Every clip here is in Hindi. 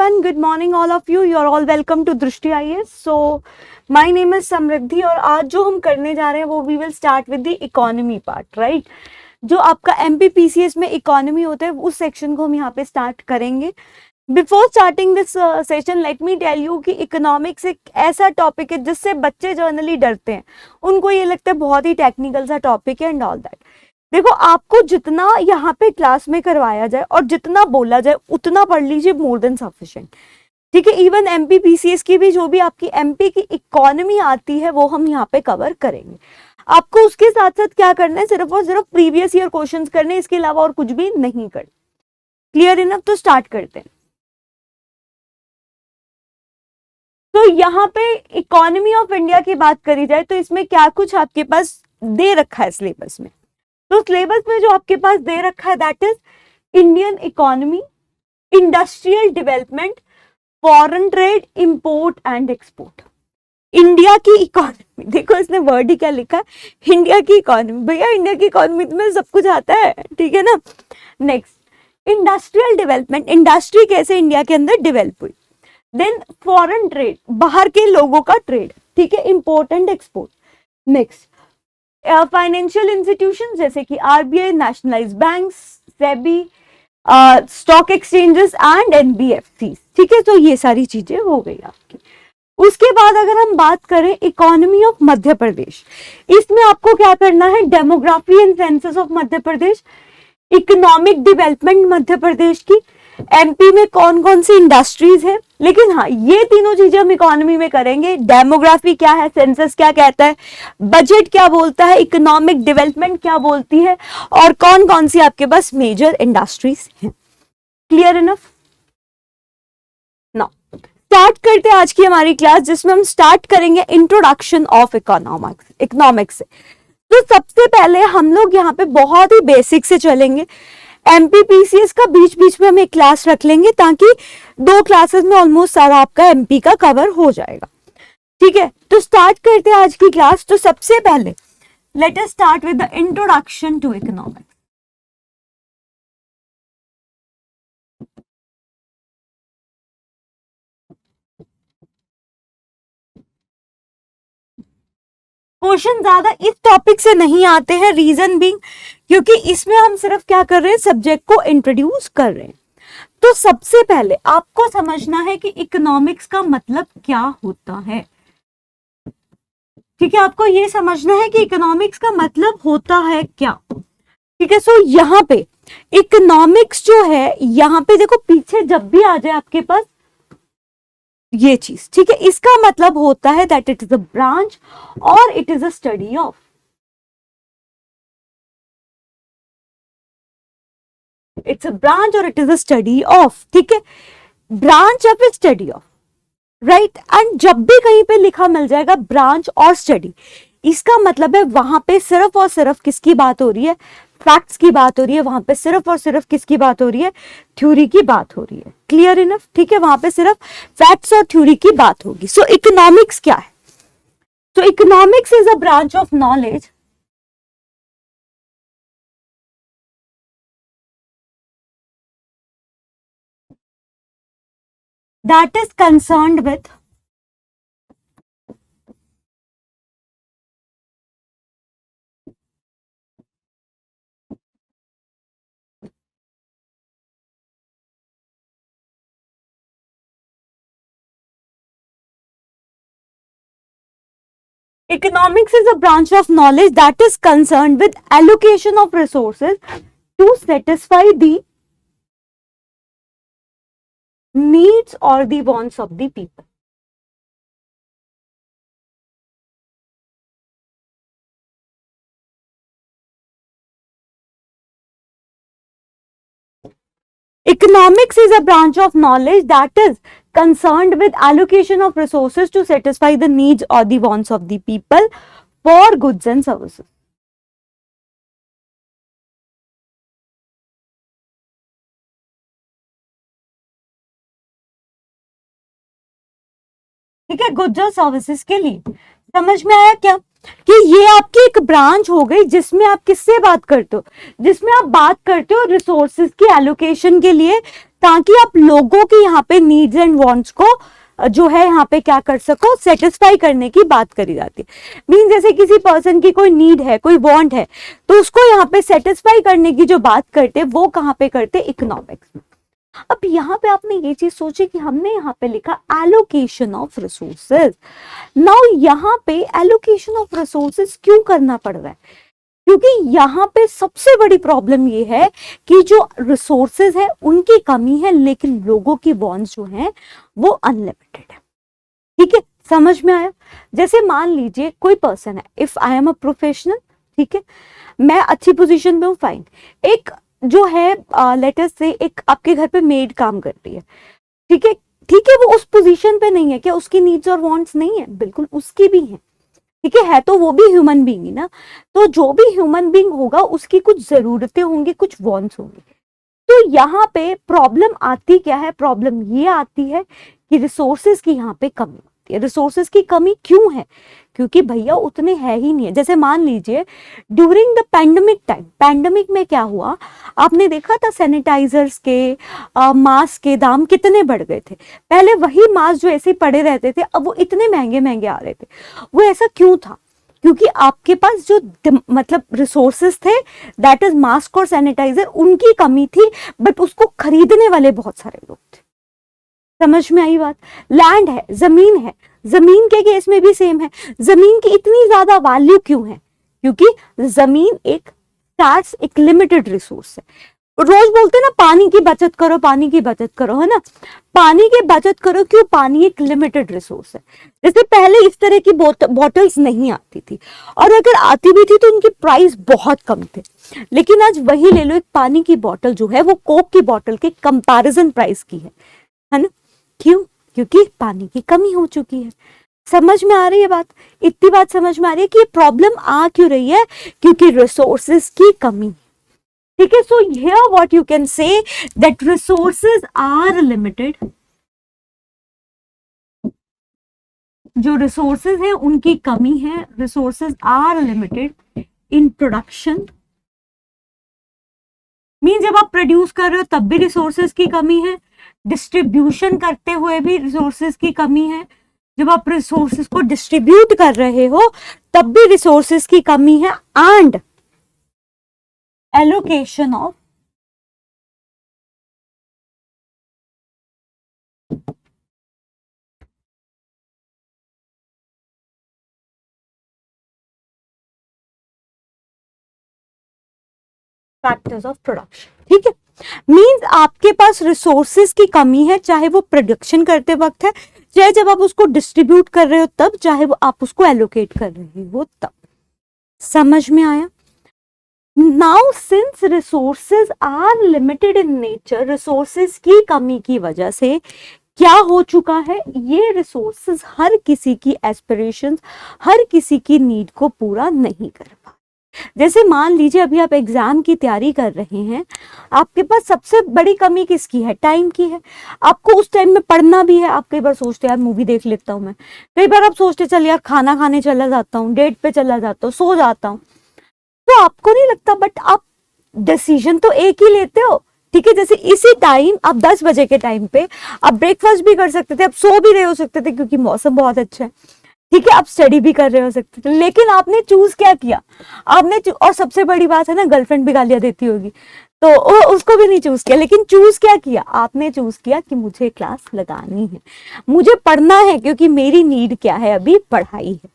everyone, good morning all of you. You're all welcome to Drishti IAS. So my name is समृद्धि और आज जो हम करने जा रहे हैं वो we will start with the economy part, right? जो आपका MPPCS में इकोनॉमी होता है उस सेक्शन को हम यहाँ पे स्टार्ट करेंगे. Before starting this session let me tell you कि इकोनॉमिक्स एक ऐसा टॉपिक है जिससे बच्चे जनरली डरते हैं. उनको ये लगता है बहुत ही टेक्निकल सा टॉपिक है एंड ऑल दैट. देखो, आपको जितना यहाँ पे क्लास में करवाया जाए और जितना बोला जाए उतना पढ़ लीजिए, मोर देन सफिशिएंट. ठीक है, इवन MPPCS की भी जो भी आपकी MP की इकोनॉमी आती है वो हम यहाँ पे कवर करेंगे. आपको उसके साथ साथ क्या करना है, सिर्फ और सिर्फ प्रीवियस ईयर क्वेश्चंस करने, इसके अलावा और कुछ भी नहीं करना. Clear enough? तो स्टार्ट करते हैं. तो यहाँ पे इकोनॉमी ऑफ इंडिया की बात करी जाए तो इसमें क्या कुछ आपके पास दे रखा है सिलेबस में. तो सिलेबस में जो आपके पास दे रखा है that is Indian economy, industrial development, foreign trade, import and export. India की इकोनॉमी, देखो इसने वर्ड ही क्या लिखा है, इंडिया की इकोनॉमी. भैया इंडिया की इकोनॉमी में सब कुछ आता है, ठीक है ना. नेक्स्ट, इंडस्ट्रियल डेवलपमेंट, इंडस्ट्री कैसे इंडिया के अंदर डेवलप हुई. देन फॉरेन ट्रेड, बाहर के लोगों का ट्रेड, ठीक है, import and export. Next, financial institution जैसे कि RBI, nationalised banks, SEBI, stock exchanges and NBFCs. ठीक है, तो ये सारी चीजें हो गई आपकी. उसके बाद अगर हम बात करें इकोनॉमी ऑफ मध्य प्रदेश, इसमें आपको क्या करना है, demography and census of Madhya Pradesh, economic development Madhya Pradesh की, MP में कौन कौन सी इंडस्ट्रीज है. लेकिन हाँ, ये तीनों चीजें हम इकोनॉमी में करेंगे. डेमोग्राफी क्या है, सेंसस क्या कहता है, बजट क्या बोलता है, इकोनॉमिक डेवलपमेंट क्या बोलती है, और कौन कौन सी आपके पास मेजर इंडस्ट्रीज हैं. Clear enough? नाउ स्टार्ट करते हैं आज की हमारी क्लास, जिसमें हम स्टार्ट करेंगे इंट्रोडक्शन ऑफ इकोनॉमिक्स से. तो सबसे पहले हम लोग यहाँ पे बहुत ही बेसिक से चलेंगे. MPPCS का बीच बीच में हम एक क्लास रख लेंगे ताकि 2 क्लासेस में ऑलमोस्ट सारा आपका MP का कवर हो जाएगा. ठीक है, तो स्टार्ट करते हैं आज की क्लास. तो सबसे पहले let us start with the introduction to economics. Question ज्यादा इस टॉपिक से नहीं आते हैं, रीजन बीइंग क्योंकि इसमें हम सिर्फ क्या कर रहे हैं, सब्जेक्ट को इंट्रोड्यूस कर रहे हैं. तो सबसे पहले आपको समझना है कि इकोनॉमिक्स का मतलब क्या होता है. ठीक है, आपको ये समझना है कि इकोनॉमिक्स का मतलब होता है क्या. ठीक है, सो यहाँ पे इकोनॉमिक्स जो है, यहाँ पे देखो पीछे जब भी आ जाए आपके पास ये चीज, ठीक है, इसका मतलब होता है that it is a branch और it is a study of. It's a branch और it is a study of. ठीक है, branch of study of, right. And जब भी कहीं पे लिखा मिल जाएगा ब्रांच और स्टडी, इसका मतलब है वहां पे सिर्फ और सिर्फ किसकी बात हो रही है, फैक्ट्स की बात हो रही है. वहां पे सिर्फ और सिर्फ किसकी बात हो रही है, थ्योरी की बात हो रही है. Clear enough? ठीक है, वहां पे सिर्फ फैक्ट्स और थ्योरी की बात होगी. सो इकोनॉमिक्स क्या है? तो economics is a branch of knowledge that is concerned with economics is a branch of knowledge that is concerned with allocation of resources to satisfy the needs or the wants of the people. Economics is a branch of knowledge that is concerned with allocation of resources to satisfy the needs or the wants of the people for goods and services. ठीक है, गुड्स और सर्विसेज के लिए। समझ में आया क्या कि ये आपकी एक ब्रांच हो गई जिसमें आप किससे बात करते हो, जिसमें आप बात करते हो रिसोर्सेज की एलोकेशन के लिए, ताकि आप लोगों की यहाँ पे नीड्स एंड वांट्स को जो है यहाँ पे क्या कर सको, सेटिस्फाई करने की बात करी जाती है। मीन जैसे किसी पर्सन की कोई नीड है, कोई वांट है, तो उसको यहाँ पे सेटिस्फाई करने की जो बात करते वो कहाँ पे करते, इकोनॉमिक्स में। अब यहाँ पे आपने ये चीज सोची कि हमने यहाँ पे लिखा एलोकेशन ऑफ रिसोर्सेज। नाउ यहाँ पे एलोकेशन ऑफ रिसोर्सेज क्यों करना पड़ रहा है, क्योंकि यहाँ पे सबसे बड़ी प्रॉब्लम ये है कि जो रिसोर्सेज है उनकी कमी है, लेकिन लोगों की वांट्स जो है वो अनलिमिटेड है। ठीक है, समझ में आया। जैसे मान लीजिए कोई पर्सन है, if I am a professional, ठीक है, मैं अच्छी पोजीशन में हूँ, फाइन, एक जो है लेटर से एक आपके घर पे मेड काम करती है, ठीक है, ठीक है, वो उस पोजीशन पे नहीं है, क्या उसकी नीड्स और वांट्स नहीं है, बिल्कुल उसकी भी है, ठीक है तो वो भी ह्यूमन बीइंग ही ना। तो जो भी ह्यूमन बीइंग होगा उसकी कुछ जरूरतें होंगी, कुछ वांट्स होंगी। तो यहाँ पे प्रॉब्लम आती क्या है, प्रॉब्लम ये आती है कि रिसोर्सेज की यहाँ पे कमी होती है। रिसोर्सेज की कमी क्यों है, क्योंकि भैया उतने है ही नहीं है। जैसे मान लीजिए during the pandemic time, pandemic में क्या हुआ, आपने देखा था सैनिटाइजर्स के, मास्क के दाम कितने बढ़ गए थे। पहले वही मास्क जो ऐसे पड़े रहते थे, अब वो इतने महंगे महंगे आ रहे थे। वो ऐसा क्यों था, क्योंकि आपके पास जो मतलब रिसोर्सेस थे, दैट इज मास्क और सैनिटाइजर, उनकी कमी थी, बट उसको खरीदने वाले बहुत सारे लोग थे। समझ में आई बात। लैंड है, जमीन है, जमीन के केस में भी सेम है। जमीन की इतनी ज्यादा वैल्यू क्यों है, क्योंकि जमीन एक स्टार्स, एक लिमिटेड रिसोर्स है। रोज बोलते हैं ना पानी की बचत करो, पानी की बचत करो, है ना, पानी की बचत करो, क्यों, पानी एक लिमिटेड रिसोर्स है। जैसे पहले इस तरह की बॉटल्स नहीं आती थी, और अगर आती भी थी तो उनकी प्राइस बहुत कम थे। लेकिन आज वही ले लो, एक पानी की बॉटल जो है वो कोक की बॉटल के कंपैरिजन प्राइस की है ना, क्यों, क्योंकि पानी की कमी हो चुकी है। समझ में आ रही है बात, इतनी बात समझ में आ रही है कि ये प्रॉब्लम आ क्यों रही है, क्योंकि रिसोर्सेज की कमी। ठीक है, so here what you can say that resources are limited, जो रिसोर्सेज है उनकी कमी है, resources are limited in production. Mean जब आप प्रोड्यूस कर रहे हो तब भी रिसोर्सेज की कमी है, डिस्ट्रीब्यूशन करते हुए भी रिसोर्सेज की कमी है, जब आप रिसोर्सेज को डिस्ट्रीब्यूट कर रहे हो तब भी रिसोर्सेज की कमी है, and allocation of factors of production. ठीक है, मींस आपके पास रिसोर्सेज की कमी है, चाहे वो प्रोडक्शन करते वक्त है, चाहे जब आप उसको डिस्ट्रीब्यूट कर रहे हो तब, चाहे वो आप उसको एलोकेट कर रहे हो तब। समझ में आया। Now since resources are limited in nature, resources की कमी की वजह से क्या हो चुका है, ये रिसोर्सेज हर किसी की एस्पिरेशंस, हर किसी की नीड को पूरा नहीं कर पा। जैसे मान लीजिए अभी आप एग्जाम की तैयारी कर रहे हैं, आपके पास सबसे बड़ी कमी किसकी है, टाइम की है। आपको उस टाइम में पढ़ना भी है, आप कई बार सोचते हैं यार मूवी देख लेता हूं मैं, कई बार आप सोचते चल यार खाना खाने चला जाता हूँ, डेट पे चला जाता हूँ, सो जाता हूँ। तो आपको नहीं लगता, बट आप डिसीजन तो एक ही लेते हो। ठीक है, जैसे इसी टाइम आप 10 बजे के टाइम पे आप ब्रेकफास्ट भी कर सकते थे, आप सो भी रहे हो सकते थे क्योंकि मौसम बहुत अच्छा है, ठीक है, आप स्टडी भी कर रहे हो सकते थे, लेकिन आपने चूज क्या किया, और सबसे बड़ी बात है ना, गर्लफ्रेंड भी गालियां देती होगी, तो उसको भी नहीं चूज किया, लेकिन चूज क्या किया, आपने चूज किया कि मुझे क्लास लगानी है, मुझे पढ़ना है, क्योंकि मेरी नीड क्या है, अभी पढ़ाई है।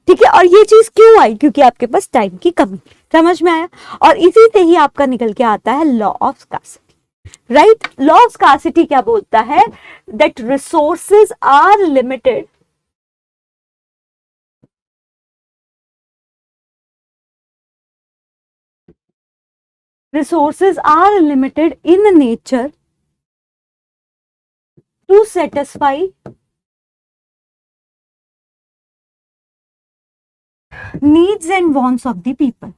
ठीक है, और ये चीज क्यों आई, क्योंकि आपके पास टाइम की कमी। समझ में आया। और इसी से ही आपका निकल के आता है law of scarcity, right. Law of scarcity क्या बोलता है, that resources are limited, resources are limited in nature to satisfy needs and wants of the people.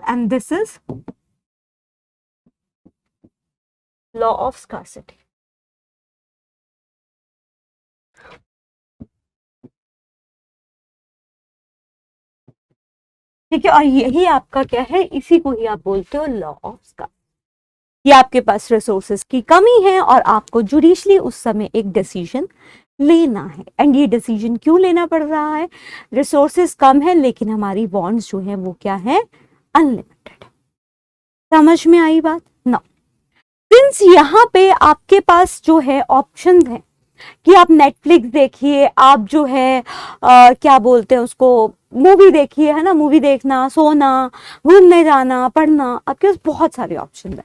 And this is law of scarcity. ठीक है, और यही आपका क्या है, इसी को ही आप बोलते हो लॉ ऑफ स्कार्सिटी। ये आपके पास रिसोर्सेज की कमी है और आपको जुडिशली उस समय एक डिसीजन लेना है। एंड ये डिसीजन क्यों लेना पड़ रहा है, रिसोर्सेज कम है लेकिन हमारी बॉन्ड्स जो है वो क्या है, अनलिमिटेड। समझ में आई बात ना। सिंस यहाँ पे आपके पास जो है ऑप्शन है कि आप नेटफ्लिक्स देखिए, आप जो है क्या बोलते हैं उसको, मूवी देखिए, है ना, मूवी देखना, सोना, घूमने जाना, पढ़ना, आपके पास बहुत सारे ऑप्शन है।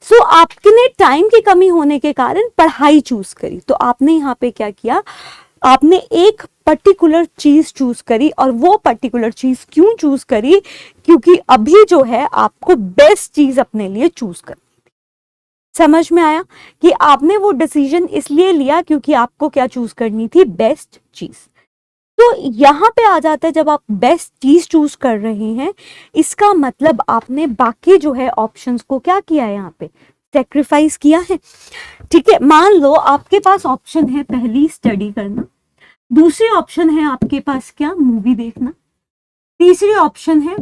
सो आपने टाइम की कमी होने के कारण पढ़ाई चूज करी, तो आपने यहाँ पे क्या किया, आपने एक पर्टिकुलर चीज चूज करी। और वो पर्टिकुलर चीज क्यों चूज करी, क्योंकि अभी जो है आपको बेस्ट चीज अपने लिए चूज कर। समझ में आया कि आपने वो डिसीजन इसलिए लिया क्योंकि आपको क्या चूज करनी थी, बेस्ट चीज। तो यहां पे आ जाता है, जब आप बेस्ट चीज चूज कर रहे हैं, इसका मतलब आपने बाकी जो है ऑप्शंस को क्या किया है, यहाँ पे सेक्रीफाइस किया है। ठीक है, मान लो आपके पास ऑप्शन है पहली स्टडी करना, दूसरी ऑप्शन है आपके पास क्या, मूवी देखना, तीसरी ऑप्शन है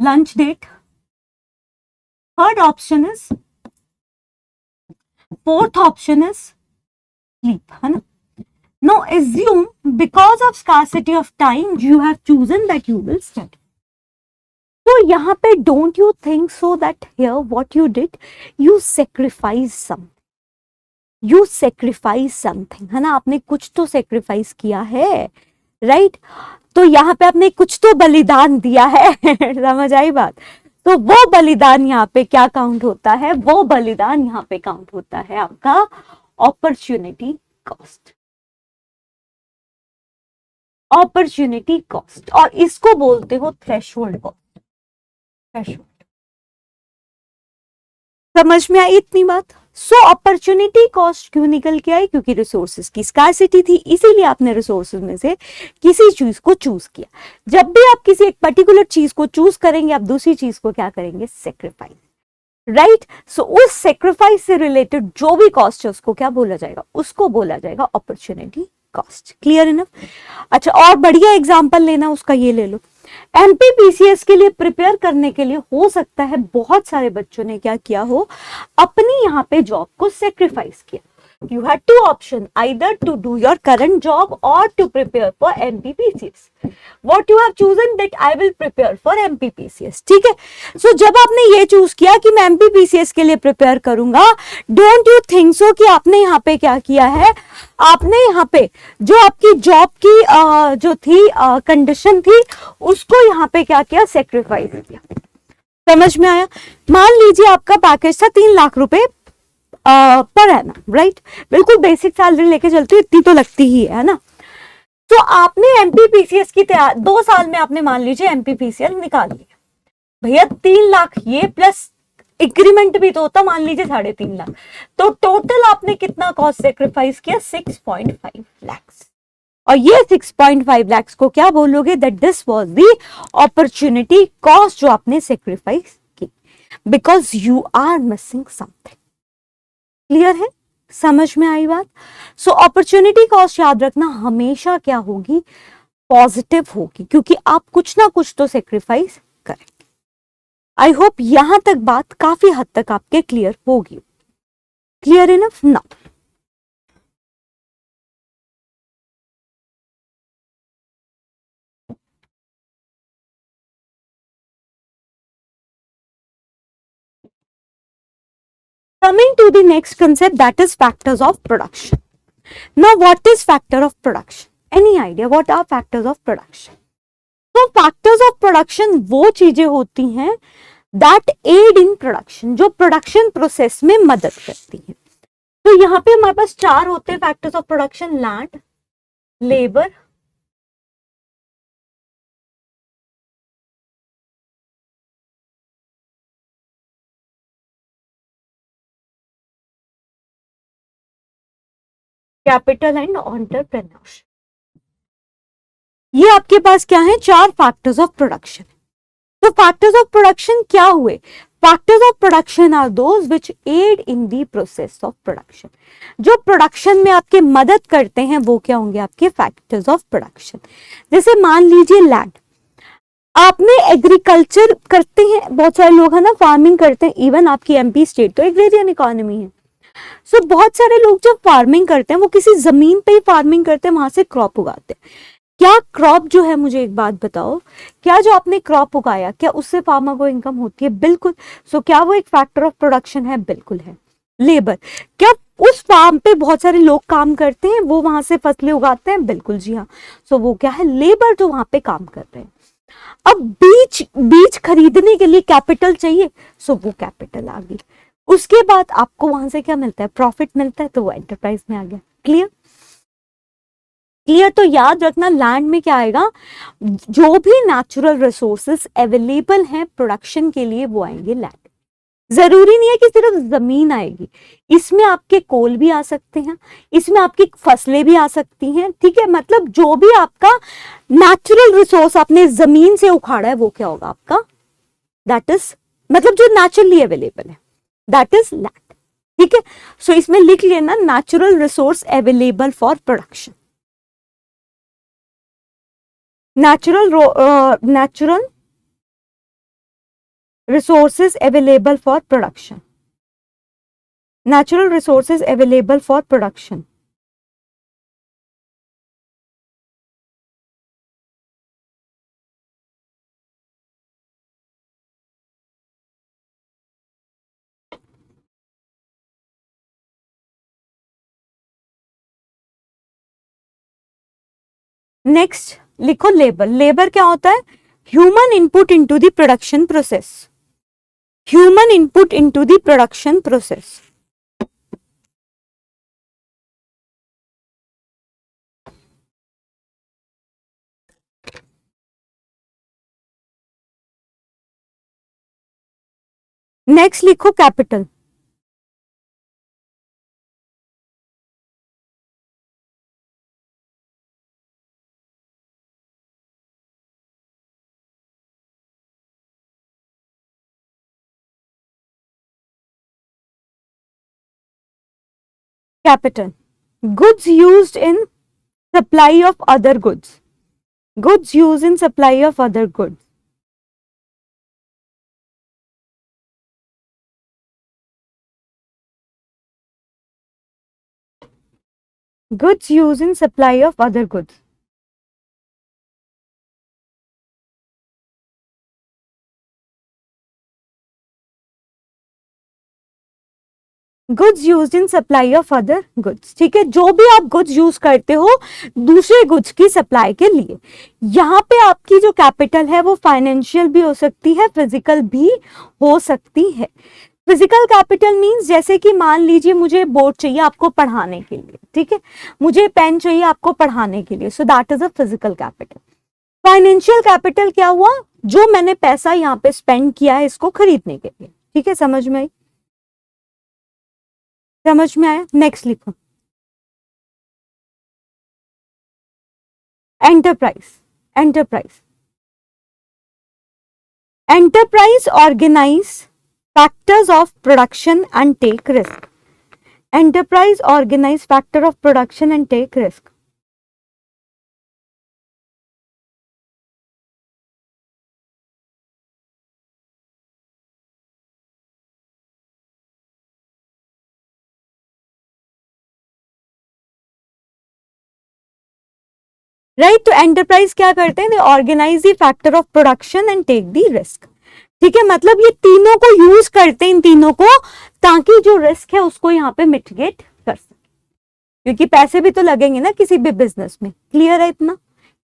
lunch date, third option is, fourth option is sleep, है ना। Now assume because of scarcity of time you have chosen that you will study. तो यहाँ पे don't you think so that here what you did, you sacrifice something, you sacrifice something, है ना, आपने कुछ तो sacrifice किया है, right? तो यहाँ पे आपने कुछ तो बलिदान दिया है समझ आई बात। तो वो बलिदान यहाँ पे क्या काउंट होता है, वो बलिदान यहाँ पे काउंट होता है आपका अपॉर्चुनिटी कॉस्ट, अपॉर्चुनिटी कॉस्ट, और इसको बोलते हो थ्रेशोल्ड कॉस्ट, थ्रेशोल्ड। समझ में आई इतनी बात। सो अपॉर्चुनिटी कॉस्ट क्यों निकल के आई, क्योंकि रिसोर्सेज की स्कार्सिटी थी, इसीलिए आपने रिसोर्सेज में से किसी चीज को चूज किया। जब भी आप किसी एक पर्टिकुलर चीज को चूज करेंगे, आप दूसरी चीज को क्या करेंगे, सेक्रीफाइस, राइट। सो उस सेक्रीफाइस से रिलेटेड जो भी कॉस्ट है उसको क्या बोला जाएगा, उसको बोला जाएगा अपॉर्चुनिटी कॉस्ट। Clear enough. अच्छा, और बढ़िया एग्जांपल लेना उसका, ये ले लो, एमपीपीसीएस के लिए प्रिपेयर करने के लिए हो सकता है बहुत सारे बच्चों ने क्या किया हो, अपनी यहाँ पे जॉब को सेक्रीफाइस किया। You had two options, either to do your current job or to prepare for MPPCS. What you have chosen that I will prepare for MPPCS. ठीक है, so जब आपने ये चूज किया कि मैं MPPCS के लिए प्रिपेयर करूंगा, don't you think so कि आपने यहाँ पे क्या किया है, आपने यहाँ पे जो आपकी जॉब की जो थी कंडीशन थी, उसको यहाँ पे क्या किया, सेक्रीफाइस किया। समझ में आया। मान लीजिए आपका पैकेज था 3 लाख रुपए पर है ना, राइट, बिल्कुल बेसिक सैलरी लेके चलती है, इतनी तो लगती ही है ना। तो आपने एमपीपीसीएस की तैयार 2 साल में आपने मान लीजिए एमपीपीसीएस निकाल लिया, भैया 3 लाख ये प्लस इंक्रीमेंट भी तो होता, मान लीजिए 3.5 लाख, तो टोटल आपने कितना कॉस्ट सेक्रीफाइस किया, 6.5 लाख। और ये 6.5 लाख को क्या बोलोगे, that this was the opportunity cost जो आपने सेक्रीफाइस की, because you are missing something. Clear है, समझ में आई बात। सो अपॉर्चुनिटी कॉस्ट याद रखना हमेशा क्या होगी, पॉजिटिव होगी, क्योंकि आप कुछ ना कुछ तो सेक्रीफाइस करेंगे। आई होप यहां तक बात काफी हद तक आपके क्लियर होगी। क्लियर इनफ ना। Coming to the next concept, that is factors of production. Now what is factor of production? Any idea what are factors of production? तो फैक्टर्स ऑफ प्रोडक्शन वो चीजें होती हैं दैट एड इन प्रोडक्शन, जो प्रोडक्शन प्रोसेस में मदद करती हैं। तो यहाँ पे हमारे पास 4 होते हैं factors of production, land, labour, capital and entrepreneurship. ये आपके पास क्या है, 4 फैक्टर्स ऑफ प्रोडक्शन। तो फैक्टर्स ऑफ प्रोडक्शन क्या हुए, factors of production are those which aid in the process of production. जो प्रोडक्शन में आपके मदद करते हैं वो क्या होंगे? आपके फैक्टर्स ऑफ प्रोडक्शन। जैसे मान लीजिए लैंड, आपने एग्रीकल्चर करते हैं, बहुत सारे लोग है ना फार्मिंग करते हैं, इवन आपकी एमपी स्टेट तो एग्रेरियन इकोनॉमी है। सो बहुत सारे लोग जब फार्मिंग करते हैं वो किसी जमीन पे ही फार्मिंग करते हैं, वहां से क्रॉप उगाते हैं। क्या क्रॉप जो है, मुझे एक बात बताओ, क्या जो आपने क्रॉप उगाया क्या उससे फार्मर को इनकम होती है? बिल्कुल। सो क्या वो एक फैक्टर ऑफ प्रोडक्शन है? बिल्कुल है। लेबर, क्या उस फार्म पे बहुत सारे लोग काम करते हैं, वो वहां से फसलें उगाते हैं? बिल्कुल जी हाँ। सो वो क्या है? लेबर जो वहां पे काम कर रहे हैं। अब बीज खरीदने के लिए कैपिटल चाहिए, सो वो कैपिटल आ गई। उसके बाद आपको वहां से क्या मिलता है? प्रॉफिट मिलता है, तो वो एंटरप्राइज में आ गया। क्लियर? क्लियर? तो याद रखना लैंड में क्या आएगा? जो भी नेचुरल रिसोर्सेस अवेलेबल हैं प्रोडक्शन के लिए वो आएंगे लैंड। जरूरी नहीं है कि सिर्फ जमीन आएगी, इसमें आपके कोल भी आ सकते हैं, इसमें आपकी फसलें भी आ सकती हैं। ठीक है, मतलब जो भी आपका नेचुरल रिसोर्स आपने जमीन से उखाड़ा है वो क्या होगा आपका? दैट इज, मतलब जो नेचुरली अवेलेबल है, दैट इज लैंड। ठीक है, सो इसमें लिख लेना natural resource available for production. natural resources available for production. Natural resources available for production. Next लिखो लेबर। लेबर क्या होता है? Human input into the production process. Human input into the production process. Next लिखो capital. Capital, goods used in supply of other goods. Goods used in supply of other goods. Goods used in supply of other goods. Goods used in supply of other goods. ठीक है, जो भी आप गुड्स यूज करते हो दूसरे गुड्स की सप्लाई के लिए। यहाँ पे आपकी जो कैपिटल है वो फाइनेंशियल भी हो सकती है, फिजिकल भी हो सकती है। फिजिकल कैपिटल मींस जैसे कि मान लीजिए मुझे बोर्ड चाहिए आपको पढ़ाने के लिए, ठीक है, मुझे पेन चाहिए आपको पढ़ाने के लिए, so that is a physical capital. Financial capital क्या हुआ? जो मैंने पैसा यहाँ पे स्पेंड किया है इसको खरीदने के लिए। ठीक है, समझ में आई? समझ में आया? नेक्स्ट लिखो enterprise. Enterprise, enterprise organise factors of production and take risk. Enterprise organise factor of production and take risk. Right, तो एंटरप्राइज क्या करते हैं? They organise the factor of production and take the risk. ठीक है, मतलब ये तीनों को यूज करते हैं, इन तीनों को, ताकि जो रिस्क है उसको यहाँ पे मिटिगेट कर सके, क्योंकि पैसे भी तो लगेंगे ना किसी भी बिजनेस में। क्लियर है इतना?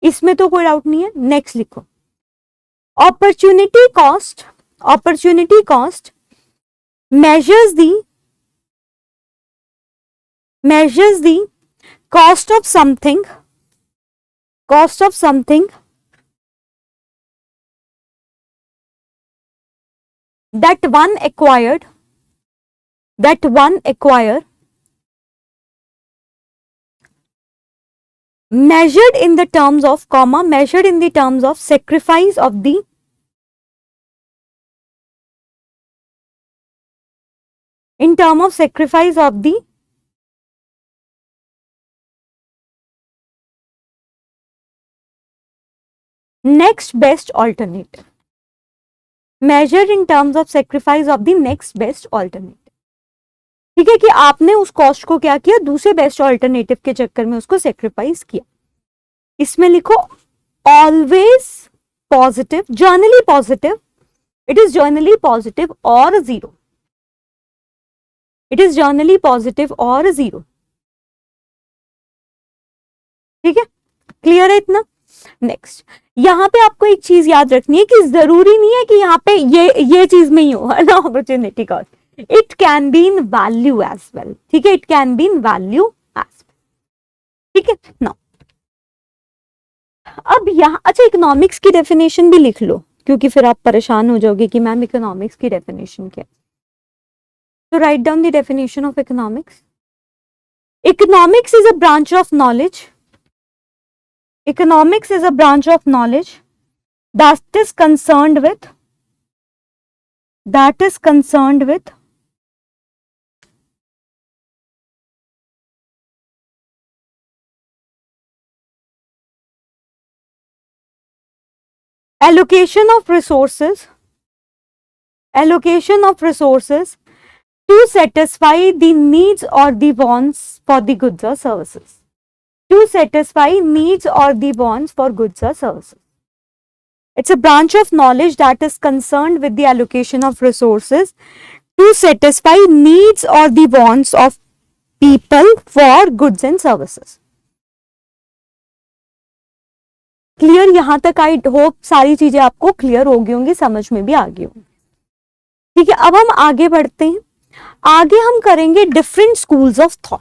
इसमें तो कोई डाउट नहीं है। नेक्स्ट लिखो opportunity cost. Opportunity cost measures the cost of something that one acquire measured in the terms of sacrifice of the in term of sacrifice of the next best alternative, measured in terms of sacrifice of the next best alternative। ठीक है कि आपने उस कॉस्ट को क्या किया, दूसरे बेस्ट ऑल्टरनेटिव के चक्कर में उसको सेक्रीफाइस किया। इसमें लिखो always positive, generally positive, it is generally positive और zero, it is generally positive और जीरो। ठीक है, क्लियर है इतना। नेक्स्ट, यहां पे आपको एक चीज याद रखनी है कि जरूरी नहीं है कि यहाँ पे ये चीज में ही हो, है ना, opportunity cost, it can be in value as well. ठीक है, it can be in value as well. ठीक है ना। अब यहाँ अच्छा इकोनॉमिक्स की डेफिनेशन भी लिख लो, क्योंकि फिर आप परेशान हो जाओगे कि मैम इकोनॉमिक्स की डेफिनेशन क्या है। तो write down the definition of economics. Economics is a branch of knowledge, economics is a branch of knowledge that is concerned with allocation of resources to satisfy the needs or the wants for the goods or services, to satisfy needs or the wants for goods or services. It's a branch of knowledge that is concerned with the allocation of resources to satisfy needs or the wants of people for goods and services. Clear? यहां तक आई होप सारी चीजें आपको क्लियर हो गई होंगी, समझ में भी आ गई होंगी। ठीक है, अब हम आगे बढ़ते हैं। आगे हम करेंगे different schools of thought.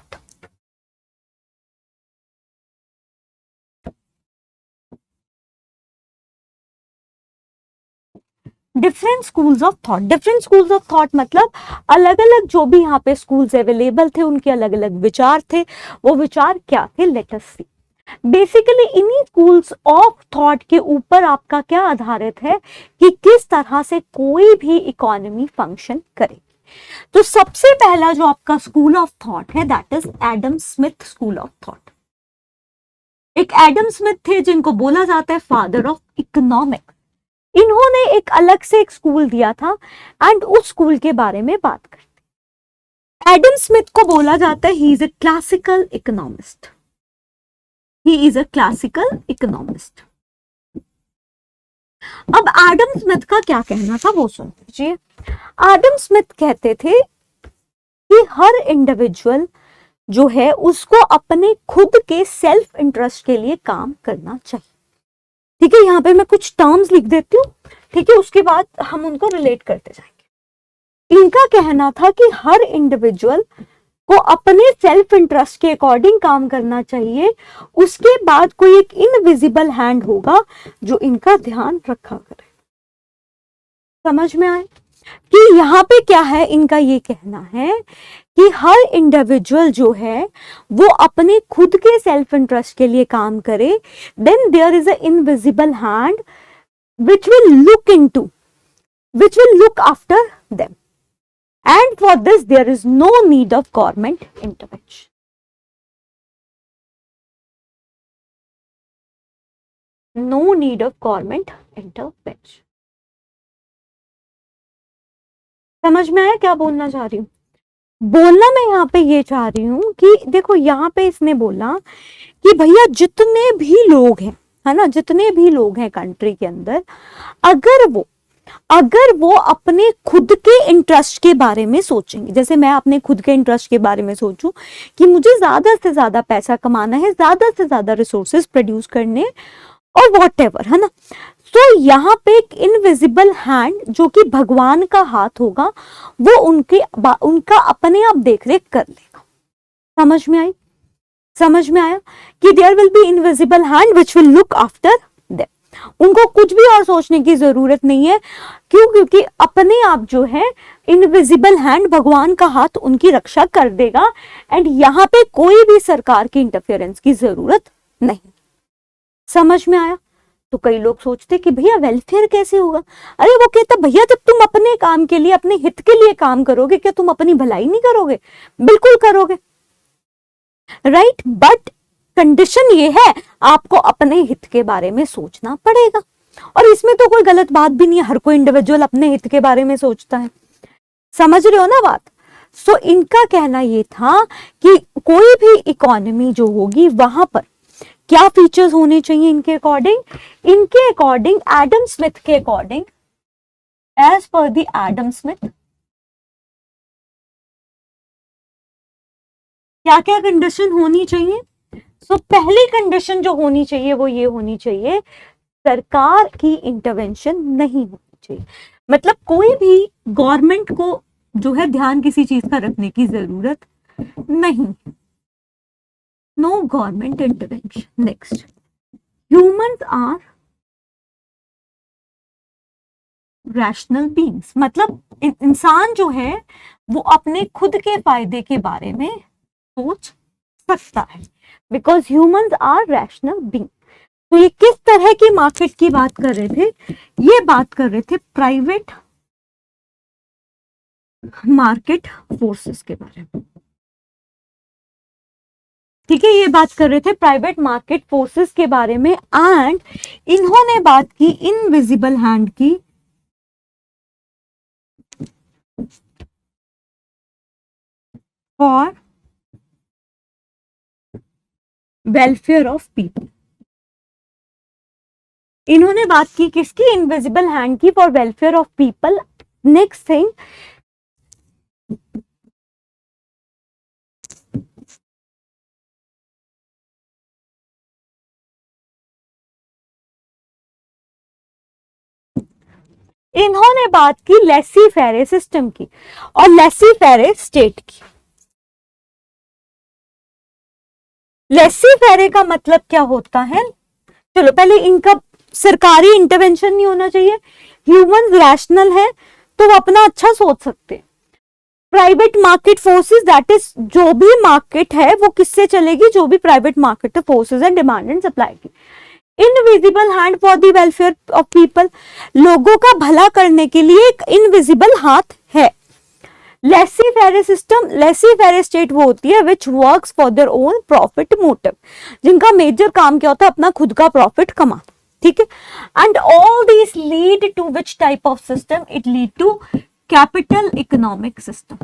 Different schools of thought, different schools of thought मतलब अलग अलग जो भी यहाँ पे स्कूल्स अवेलेबल थे उनके अलग अलग विचार थे। वो विचार क्या थे, लेट अस सी। बेसिकली इन्हीं स्कूल्स ऑफ थॉट के ऊपर आपका क्या आधारित है कि किस तरह से कोई भी इकोनॉमी फंक्शन करेगी। तो सबसे पहला जो आपका स्कूल ऑफ थॉट है that is Adam Smith school of thought. एक एडम स्मिथ थे जिनको बोला जाता है फादर ऑफ इकोनॉमिक्स। इन्होंने एक अलग से एक स्कूल दिया था एंड उस स्कूल के बारे में बात करते। एडम स्मिथ को बोला जाता है he is a classical economist, he is a classical economist. अब एडम स्मिथ का क्या कहना था वो सुन लीजिए। एडम स्मिथ कहते थे कि हर इंडिविजुअल जो है उसको अपने खुद के सेल्फ इंटरेस्ट के लिए काम करना चाहिए। ठीक है, यहाँ पे मैं कुछ टर्म्स लिख देती हूँ, ठीक है, उसके बाद हम उनको रिलेट करते जाएंगे। इनका कहना था कि हर इंडिविजुअल को अपने सेल्फ इंटरेस्ट के अकॉर्डिंग काम करना चाहिए, उसके बाद कोई एक इनविजिबल हैंड होगा जो इनका ध्यान रखा करे। समझ में आए कि यहाँ पे क्या है, इनका ये कहना है कि हर इंडिविजुअल जो है वो अपने खुद के सेल्फ इंटरेस्ट के लिए काम करे, then there is a invisible hand which will look after them, and for this there is no need of government intervention. No need of government intervention. समझ में आया क्या बोलना चाह रही हूँ? बोलना मैं यहाँ पे ये चाह रही हूँ कि देखो यहाँ पे इसने बोला कि भैया जितने भी लोग हैं, है ना, जितने भी लोग हैं कंट्री के अंदर, अगर वो अपने खुद के इंटरेस्ट के बारे में सोचेंगे, जैसे मैं अपने खुद के इंटरेस्ट के बारे में सोचूं कि मुझे ज्यादा से ज्यादा पैसा कमाना है, ज्यादा से ज्यादा रिसोर्सेज प्रोड्यूस करने और व्हाटएवर, है ना, तो यहाँ पे एक इनविजिबल हैंड जो कि भगवान का हाथ होगा वो उनका अपने आप देख रेख कर लेगा। समझ में आई? समझ में आया कि there will be invisible hand which will look after them. उनको कुछ भी और सोचने की जरूरत नहीं है, क्यों? क्योंकि अपने आप जो है इनविजिबल हैंड, भगवान का हाथ उनकी रक्षा कर देगा एंड यहाँ पे कोई भी सरकार की इंटरफेरेंस की जरूरत नहीं। समझ में आया? तो कई लोग सोचते कि भैया वेलफेयर कैसे होगा? अरे वो कहता भैया जब तुम अपने काम के लिए, अपने हित के लिए काम करोगे, क्या तुम अपनी भलाई नहीं करोगे? बिल्कुल करोगे, राइट। बट कंडीशन ये है, आपको अपने हित के बारे में सोचना पड़ेगा, और इसमें तो कोई गलत बात भी नहीं है, हर कोई इंडिविजुअल अपने हित के बारे में सोचता है। समझ रहे हो ना बात? सो इनका कहना ये था कि कोई भी इकोनॉमी जो होगी वहां पर क्या फीचर्स होने चाहिए इनके अकॉर्डिंग? इनके अकॉर्डिंग, एडम स्मिथ के according, as per the Adam Smith, क्या क्या कंडीशन होनी चाहिए? सो पहली कंडीशन जो होनी चाहिए वो ये होनी चाहिए, सरकार की इंटरवेंशन नहीं होनी चाहिए। मतलब कोई भी गवर्नमेंट को जो है ध्यान किसी चीज का रखने की जरूरत नहीं, no government intervention. Next, humans are rational beings, मतलब इंसान जो है वो अपने खुद के फायदे के बारे में सोच सकता है, because humans are rational being. तो ये किस तरह की मार्केट की बात कर रहे थे? ये बात कर रहे थे प्राइवेट मार्केट फोर्सेस के बारे में, ठीक है। ये बात कर रहे थे प्राइवेट मार्केट फोर्सेस के बारे में, एंड इन्होंने बात की इनविजिबल हैंड की, फॉर वेलफेयर ऑफ पीपल। इन्होंने बात की किसकी? इनविजिबल हैंड की, for welfare of people. Next thing, इन्होंने बात की लेसी फेरे सिस्टम की और लेसी फेरे स्टेट की। लेसी फेरे का मतलब क्या होता है? चलो पहले इनका, सरकारी इंटरवेंशन नहीं होना चाहिए, ह्यूमन रैशनल है तो वो अपना अच्छा सोच सकते हैं। Private market forces, that is जो भी मार्केट है वो किससे चलेगी? जो भी private market forces and demand and supply की। Invisible hand for the welfare of people, लोगों का भला करने के लिए एक इनविजिबल हाथ है। लेसी फेरे सिस्टम, लेसी फेरे स्टेट वो होती है which works for their own profit motive, जिनका मेजर काम क्या होता है? अपना खुद का प्रॉफिट कमाना, ठीक है। And all these lead to which type of system? It lead to capital economic system.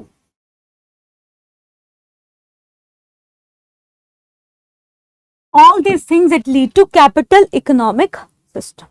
All these things that lead to capital economic system.